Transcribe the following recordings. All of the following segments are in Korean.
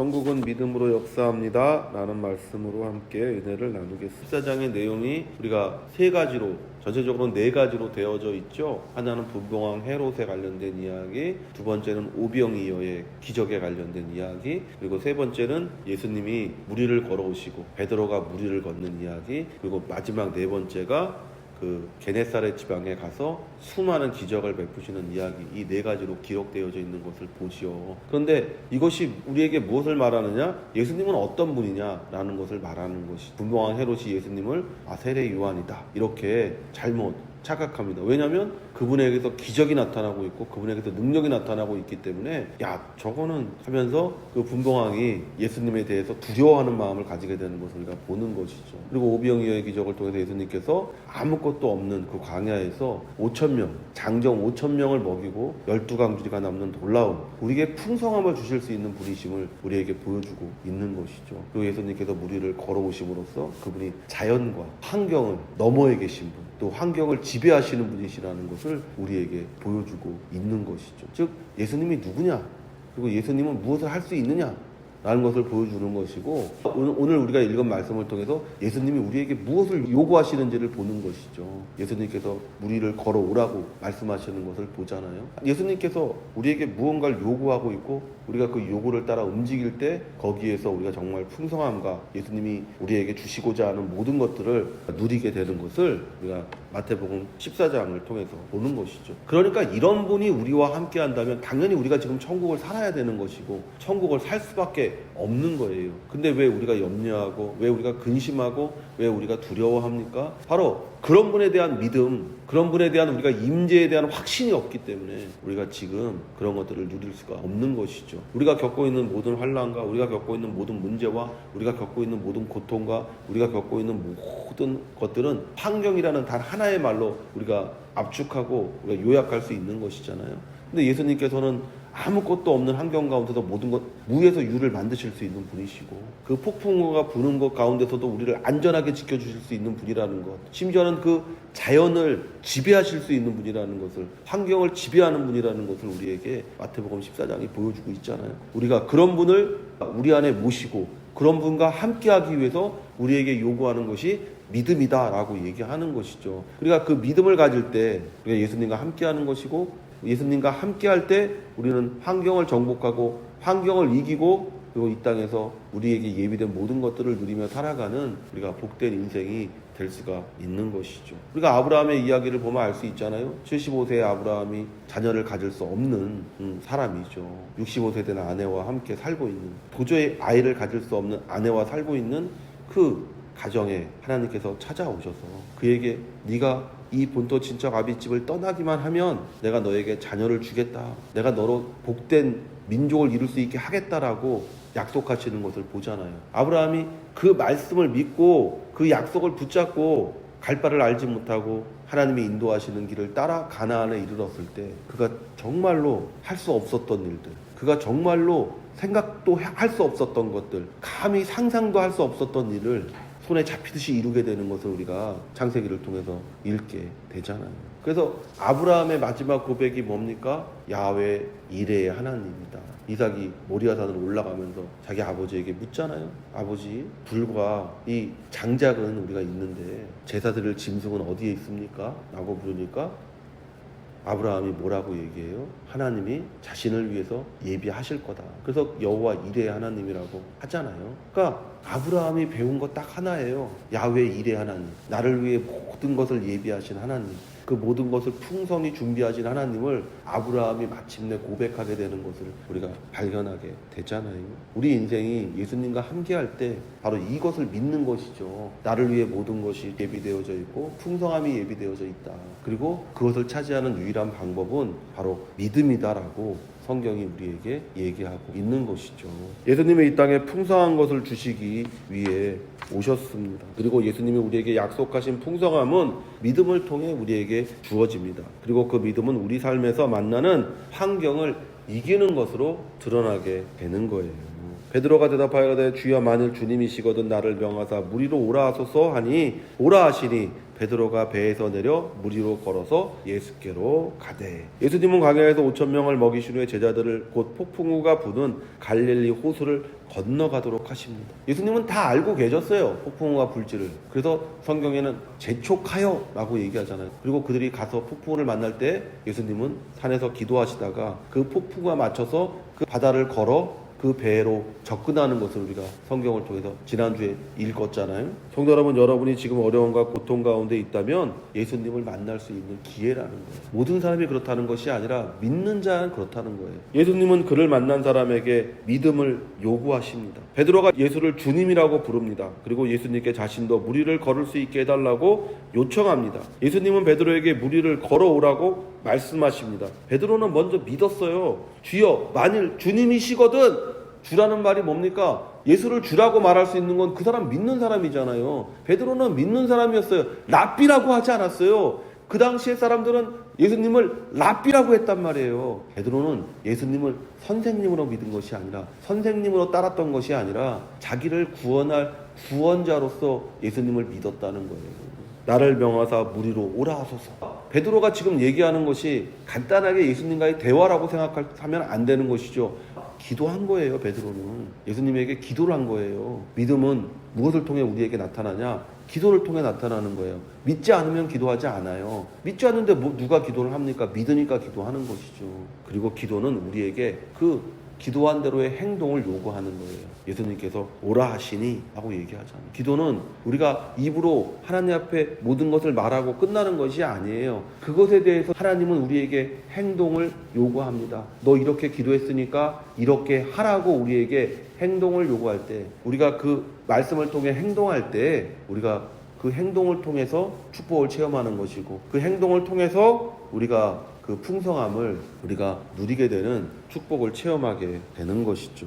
천국은 믿음으로 역사합니다 라는 말씀으로 함께 은혜를 나누겠습니다. 14장의 내용이 우리가 세 가지로, 전체적으로 네 가지로 되어져 있죠. 하나는 분봉왕 헤롯에 관련된 이야기, 두 번째는 오병이어의 기적에 관련된 이야기, 그리고 세 번째는 예수님이 무리를 걸어오시고 베드로가 무리를 걷는 이야기, 그리고 마지막 네 번째가 그 게네사렛 지방에 가서 수많은 기적을 베푸시는 이야기, 이 네 가지로 기록되어져 있는 것을 보지요. 그런데 이것이 우리에게 무엇을 말하느냐? 예수님은 어떤 분이냐라는 것을 말하는 것이, 분봉왕 헤롯이 예수님을 세례 요한이다 이렇게 잘못 착각합니다. 왜냐하면 그분에게서 기적이 나타나고 있고 그분에게서 능력이 나타나고 있기 때문에 저거는 하면서 그 분봉왕이 예수님에 대해서 두려워하는 마음을 가지게 되는 것을 우리가 보는 것이죠. 그리고 오병이어의 기적을 통해서 예수님께서 아무것도 없는 그 광야에서 5,000명, 장정 5,000명을 먹이고 12강주리가 남는 놀라운, 우리에게 풍성함을 주실 수 있는 분이심을 우리에게 보여주고 있는 것이죠. 그리고 예수님께서 무리를 걸어오심으로써 그분이 자연과 환경을 너머에 계신 분, 또 환경을 지배하시는 분이시라는 것을 우리에게 보여주고 있는 것이죠. 즉 예수님이 누구냐, 그리고 예수님은 무엇을 할 수 있느냐 라는 것을 보여주는 것이고, 오늘 우리가 읽은 말씀을 통해서 예수님이 우리에게 무엇을 요구하시는지를 보는 것이죠. 예수님께서 무리를 걸어오라고 말씀하시는 것을 보잖아요. 예수님께서 우리에게 무언가를 요구하고 있고 우리가 그 요구를 따라 움직일 때 거기에서 우리가 정말 풍성함과 예수님이 우리에게 주시고자 하는 모든 것들을 누리게 되는 것을 우리가 마태복음 14장을 통해서 보는 것이죠. 그러니까 이런 분이 우리와 함께 한다면 당연히 우리가 지금 천국을 살아야 되는 것이고 천국을 살 수밖에 없는 거예요. 근데 왜 우리가 염려하고, 왜 우리가 근심하고, 왜 우리가 두려워합니까? 바로 그런 분에 대한 믿음, 그런 분에 대한 우리가 임재에 대한 확신이 없기 때문에 우리가 지금 그런 것들을 누릴 수가 없는 것이죠. 우리가 겪고 있는 모든 환난과 우리가 겪고 있는 모든 문제와 우리가 겪고 있는 모든 고통과 우리가 겪고 있는 모든 것들은 환경이라는 단 하나의 말로 우리가 압축하고 우리가 요약할 수 있는 것이잖아요. 근데 예수님께서는 아무것도 없는 환경 가운데서 모든 것, 무에서 유를 만드실 수 있는 분이시고, 그 폭풍우가 부는 것 가운데서도 우리를 안전하게 지켜주실 수 있는 분이라는 것, 심지어는 그 자연을 지배하실 수 있는 분이라는 것을, 환경을 지배하는 분이라는 것을 우리에게 마태복음 14장이 보여주고 있잖아요. 우리가 그런 분을 우리 안에 모시고 그런 분과 함께하기 위해서 우리에게 요구하는 것이 믿음이다 라고 얘기하는 것이죠. 우리가 그 믿음을 가질 때 우리가 예수님과 함께하는 것이고, 예수님과 함께할 때 우리는 환경을 정복하고 환경을 이기고, 그리고 이 땅에서 우리에게 예비된 모든 것들을 누리며 살아가는 우리가 복된 인생이 될 수가 있는 것이죠. 우리가 아브라함의 이야기를 보면 알 수 있잖아요. 75세의 아브라함이 자녀를 가질 수 없는 사람이죠. 65세 된 아내와 함께 살고 있는, 도저히 아이를 가질 수 없는 아내와 살고 있는 그 가정에 하나님께서 찾아오셔서 그에게 네가 이 본토 친척 아비집을 떠나기만 하면 내가 너에게 자녀를 주겠다, 내가 너로 복된 민족을 이룰 수 있게 하겠다라고 약속하시는 것을 보잖아요. 아브라함이 그 말씀을 믿고 그 약속을 붙잡고 갈 바를 알지 못하고 하나님이 인도하시는 길을 따라 가나안에 이르렀을 때 그가 정말로 할 수 없었던 일들, 그가 정말로 생각도 할 수 없었던 것들, 감히 상상도 할 수 없었던 일을 손에 잡히듯이 이루게 되는 것을 우리가 창세기를 통해서 읽게 되잖아요. 그래서 아브라함의 마지막 고백이 뭡니까? 야훼 이레의 하나님이다. 이삭이 모리아산으로 올라가면서 자기 아버지에게 묻잖아요. 아버지, 불과 이 장작은 우리가 있는데 제사 드릴 짐승은 어디에 있습니까? 라고 물으니까 아브라함이 뭐라고 얘기해요? 하나님이 자신을 위해서 예비하실 거다. 그래서 여호와 이레의 하나님이라고 하잖아요. 그러니까 아브라함이 배운 거 딱 하나예요. 야훼 이레 하나님, 나를 위해 모든 것을 예비하신 하나님, 그 모든 것을 풍성히 준비하신 하나님을 아브라함이 마침내 고백하게 되는 것을 우리가 발견하게 되잖아요. 우리 인생이 예수님과 함께할 때 바로 이것을 믿는 것이죠. 나를 위해 모든 것이 예비되어져 있고 풍성함이 예비되어져 있다. 그리고 그것을 차지하는 유일한 방법은 바로 믿음이다라고 성경이 우리에게 얘기하고 있는 것이죠. 예수님이 이 땅에 풍성한 것을 주시기 위해 오셨습니다. 그리고 예수님이 우리에게 약속하신 풍성함은 믿음을 통해 우리에게 주어집니다. 그리고 그 믿음은 우리 삶에서 만나는 환경을 이기는 것으로 드러나게 되는 거예요. 베드로가 대답하여 이르되 주여 만일 주님이시거든 나를 명하사 무리로 오라 하소서 하니 오라 하시니 베드로가 배에서 내려 물 위로 걸어서 예수께로 가되. 예수님은 광야에서 5천 명을 먹이신 후에 제자들을 곧 폭풍우가 부는 갈릴리 호수를 건너가도록 하십니다. 예수님은 다 알고 계셨어요, 폭풍우가 불지를. 그래서 성경에는 재촉하여 라고 얘기하잖아요. 그리고 그들이 가서 폭풍우를 만날 때 예수님은 산에서 기도하시다가 그 폭풍우가 맞춰서 그 바다를 걸어 그 배로 접근하는 것을 우리가 성경을 통해서 지난주에 읽었잖아요. 성도 여러분, 여러분이 지금 어려움과 고통 가운데 있다면 예수님을 만날 수 있는 기회라는 거예요. 모든 사람이 그렇다는 것이 아니라 믿는 자는 그렇다는 거예요. 예수님은 그를 만난 사람에게 믿음을 요구하십니다. 베드로가 예수를 주님이라고 부릅니다. 그리고 예수님께 자신도 물 위를 걸을 수 있게 해달라고 요청합니다. 예수님은 베드로에게 물 위를 걸어오라고 말씀하십니다. 베드로는 먼저 믿었어요. 주여, 만일 주님이시거든. 주라는 말이 뭡니까? 예수를 주라고 말할 수 있는 건 그 사람 믿는 사람이잖아요. 베드로는 믿는 사람이었어요. 랍비라고 하지 않았어요. 그 당시의 사람들은 예수님을 랍비라고 했단 말이에요. 베드로는 예수님을 선생님으로 믿은 것이 아니라, 선생님으로 따랐던 것이 아니라 자기를 구원할 구원자로서 예수님을 믿었다는 거예요. 나를 명하사 물 위로 오라 하소서. 베드로가 지금 얘기하는 것이 간단하게 예수님과의 대화라고 생각하면 안 되는 것이죠. 기도한 거예요. 베드로는 예수님에게 기도를 한 거예요. 믿음은 무엇을 통해 우리에게 나타나냐? 기도를 통해 나타나는 거예요. 믿지 않으면 기도하지 않아요. 믿지 않는데 누가 기도를 합니까? 믿으니까 기도하는 것이죠. 그리고 기도는 우리에게 그 기도한 대로의 행동을 요구하는 거예요. 예수님께서 오라 하시니 라고 얘기하잖아요. 기도는 우리가 입으로 하나님 앞에 모든 것을 말하고 끝나는 것이 아니에요. 그것에 대해서 하나님은 우리에게 행동을 요구합니다. 너 이렇게 기도했으니까 이렇게 하라고 우리에게 행동을 요구할 때, 우리가 그 말씀을 통해 행동할 때 우리가 그 행동을 통해서 축복을 체험하는 것이고, 그 행동을 통해서 우리가 그 풍성함을 우리가 누리게 되는 축복을 체험하게 되는 것이죠.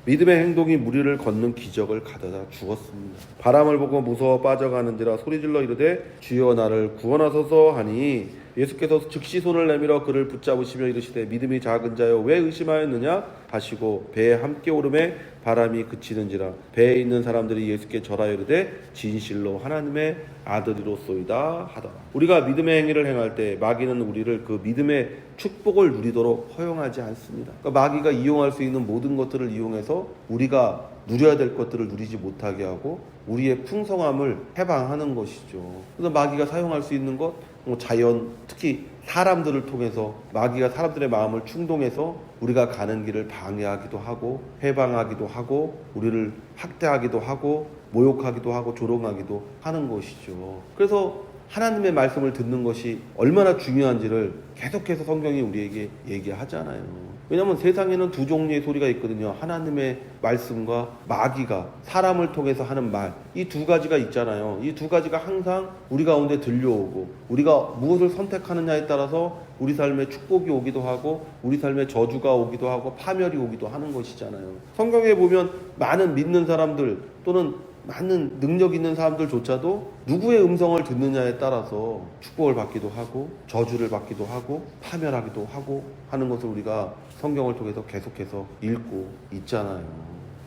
믿음의 행동이 물 위를 걷는 기적을 가져다 주었습니다. 바람을 보고 무서워 빠져가는지라 소리질러 이르되 주여 나를 구원하소서 하니 예수께서 즉시 손을 내밀어 그를 붙잡으시며 이르시되 믿음이 작은 자여 왜 의심하였느냐 하시고 배에 함께 오르매 바람이 그치는지라. 배에 있는 사람들이 예수께 절하여 이르되 진실로 하나님의 아들이로소이다 하더라. 우리가 믿음의 행위를 행할 때 마귀는 우리를 그 믿음의 축복을 누리도록 허용하지 않습니다. 그러니까 마귀가 이용할 수 있는 모든 것들을 이용해서 우리가 누려야 될 것들을 누리지 못하게 하고 우리의 풍성함을 해방하는 것이죠. 그래서 마귀가 사용할 수 있는 것, 자연, 특히 사람들을 통해서 마귀가 사람들의 마음을 충동해서 우리가 가는 길을 방해하기도 하고 해방하기도 하고 우리를 학대하기도 하고 모욕하기도 하고 조롱하기도 하는 것이죠. 그래서 하나님의 말씀을 듣는 것이 얼마나 중요한지를 계속해서 성경이 우리에게 얘기하잖아요. 왜냐하면 세상에는 두 종류의 소리가 있거든요. 하나님의 말씀과 마귀가 사람을 통해서 하는 말, 이 두 가지가 있잖아요. 이 두 가지가 항상 우리 가운데 들려오고 우리가 무엇을 선택하느냐에 따라서 우리 삶에 축복이 오기도 하고 우리 삶에 저주가 오기도 하고 파멸이 오기도 하는 것이잖아요. 성경에 보면 많은 믿는 사람들 또는 많은 능력 있는 사람들조차도 누구의 음성을 듣느냐에 따라서 축복을 받기도 하고 저주를 받기도 하고 파멸하기도 하고 하는 것을 우리가 성경을 통해서 계속해서 읽고 있잖아요.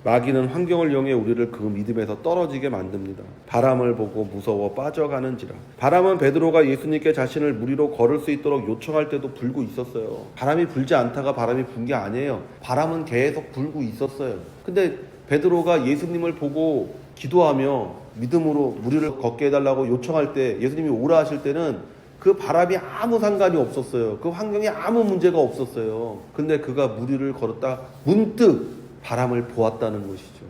마귀는 환경을 이용해 우리를 그 믿음에서 떨어지게 만듭니다. 바람을 보고 무서워 빠져가는지라. 바람은 베드로가 예수님께 자신을 물 위로 걸을 수 있도록 요청할 때도 불고 있었어요. 바람이 불지 않다가 바람이 분 게 아니에요. 바람은 계속 불고 있었어요. 근데 베드로가 예수님을 보고 기도하며 믿음으로 물 위를 걷게 해달라고 요청할 때, 예수님이 오라 하실 때는 그 바람이 아무 상관이 없었어요. 그 환경에 아무 문제가 없었어요. 근데 그가 물 위를 걸었다 문득 바람을 보았다는 것이죠.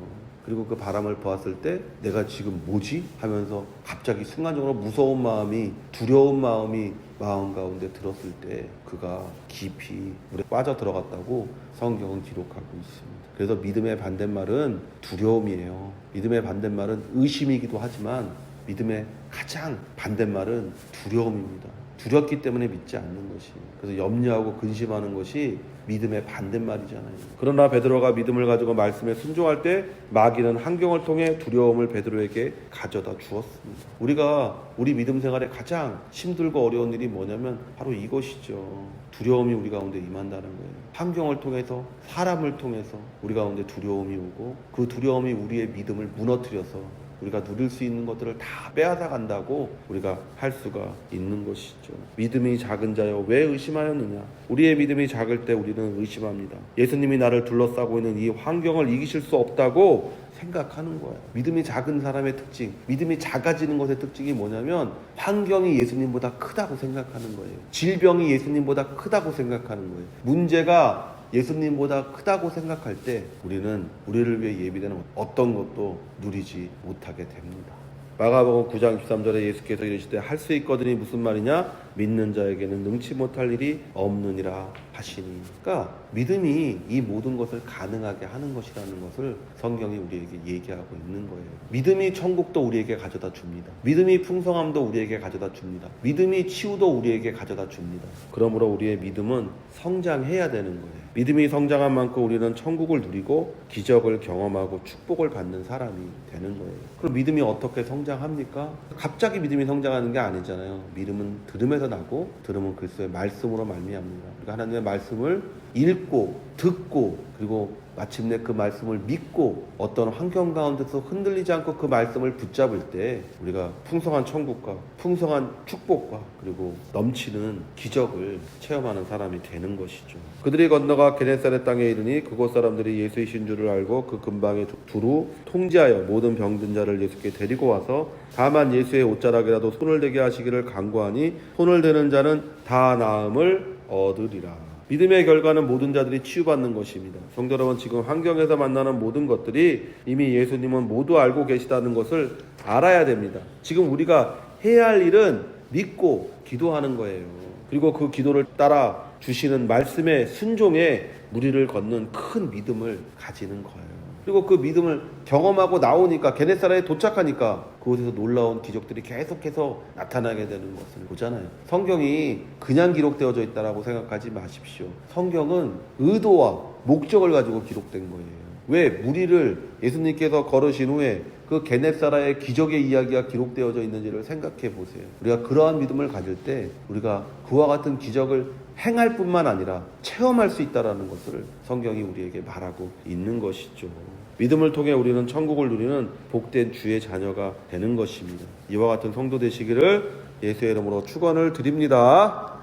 그리고 그 바람을 보았을 때 내가 지금 뭐지? 하면서 갑자기 순간적으로 무서운 마음이, 두려운 마음이 마음 가운데 들었을 때 그가 깊이 물에 빠져 들어갔다고 성경은 기록하고 있습니다. 그래서 믿음의 반대말은 두려움이에요. 믿음의 반대말은 의심이기도 하지만 믿음의 가장 반대말은 두려움입니다. 두렵기 때문에 믿지 않는 것이, 그래서 염려하고 근심하는 것이 믿음의 반대말이잖아요. 그러나 베드로가 믿음을 가지고 말씀에 순종할 때 마귀는 환경을 통해 두려움을 베드로에게 가져다 주었습니다. 우리가 우리 믿음 생활에 가장 힘들고 어려운 일이 뭐냐면 바로 이것이죠. 두려움이 우리 가운데 임한다는 거예요. 환경을 통해서, 사람을 통해서 우리 가운데 두려움이 오고 그 두려움이 우리의 믿음을 무너뜨려서 우리가 누릴 수 있는 것들을 다 빼앗아 간다고 우리가 할 수가 있는 것이죠. 믿음이 작은 자여 왜 의심하였느냐. 우리의 믿음이 작을 때 우리는 의심합니다. 예수님이 나를 둘러싸고 있는 이 환경을 이기실 수 없다고 생각하는 거예요. 믿음이 작은 사람의 특징, 믿음이 작아지는 것의 특징이 뭐냐면 환경이 예수님보다 크다고 생각하는 거예요. 질병이 예수님보다 크다고 생각하는 거예요. 문제가 예수님보다 크다고 생각할 때 우리는 우리를 위해 예비되는 어떤 것도 누리지 못하게 됩니다. 마가복음 9장 13절에 예수께서 이르시되 할 수 있거든이 무슨 말이냐? 믿는 자에게는 능치 못할 일이 없느니라 하시니. 그러니까 믿음이 이 모든 것을 가능하게 하는 것이라는 것을 성경이 우리에게 얘기하고 있는 거예요. 믿음이 천국도 우리에게 가져다 줍니다. 믿음이 풍성함도 우리에게 가져다 줍니다. 믿음이 치유도 우리에게 가져다 줍니다. 그러므로 우리의 믿음은 성장해야 되는 거예요. 믿음이 성장한 만큼 우리는 천국을 누리고 기적을 경험하고 축복을 받는 사람이 되는 거예요. 그럼 믿음이 어떻게 성장합니까? 갑자기 믿음이 성장하는 게 아니잖아요. 믿음은 들음에서 나고 들음은 그리스도의 말씀으로 말미암니다. 우리가 하나님의 말씀을 읽고 듣고 그리고 마침내 그 말씀을 믿고 어떤 환경 가운데서 흔들리지 않고 그 말씀을 붙잡을 때 우리가 풍성한 천국과 풍성한 축복과 그리고 넘치는 기적을 체험하는 사람이 되는 것이죠. 그들이 건너가 게네사렛 땅에 이르니 그곳 사람들이 예수이신 줄을 알고 그 근방에 두루 통제하여 모든 병든 자를 예수께 데리고 와서 다만 예수의 옷자락이라도 손을 대게 하시기를 간구하니 손을 대는 자는 다 나음을 얻으리라. 믿음의 결과는 모든 자들이 치유받는 것입니다. 성도 여러분, 지금 환경에서 만나는 모든 것들이 이미 예수님은 모두 알고 계시다는 것을 알아야 됩니다. 지금 우리가 해야 할 일은 믿고 기도하는 거예요. 그리고 그 기도를 따라 주시는 말씀에 순종해 무리를 걷는 큰 믿음을 가지는 거예요. 그리고 그 믿음을 경험하고 나오니까 게네사렛에 도착하니까 그곳에서 놀라운 기적들이 계속해서 나타나게 되는 것을 보잖아요. 성경이 그냥 기록되어져 있다라고 생각하지 마십시오. 성경은 의도와 목적을 가지고 기록된 거예요. 왜 무리를 예수님께서 걸으신 후에 그 게네사렛의 기적의 이야기가 기록되어져 있는지를 생각해 보세요. 우리가 그러한 믿음을 가질 때 우리가 그와 같은 기적을 행할 뿐만 아니라 체험할 수 있다는 것을 성경이 우리에게 말하고 있는 것이죠. 믿음을 통해 우리는 천국을 누리는 복된 주의 자녀가 되는 것입니다. 이와 같은 성도 되시기를 예수의 이름으로 축원을 드립니다.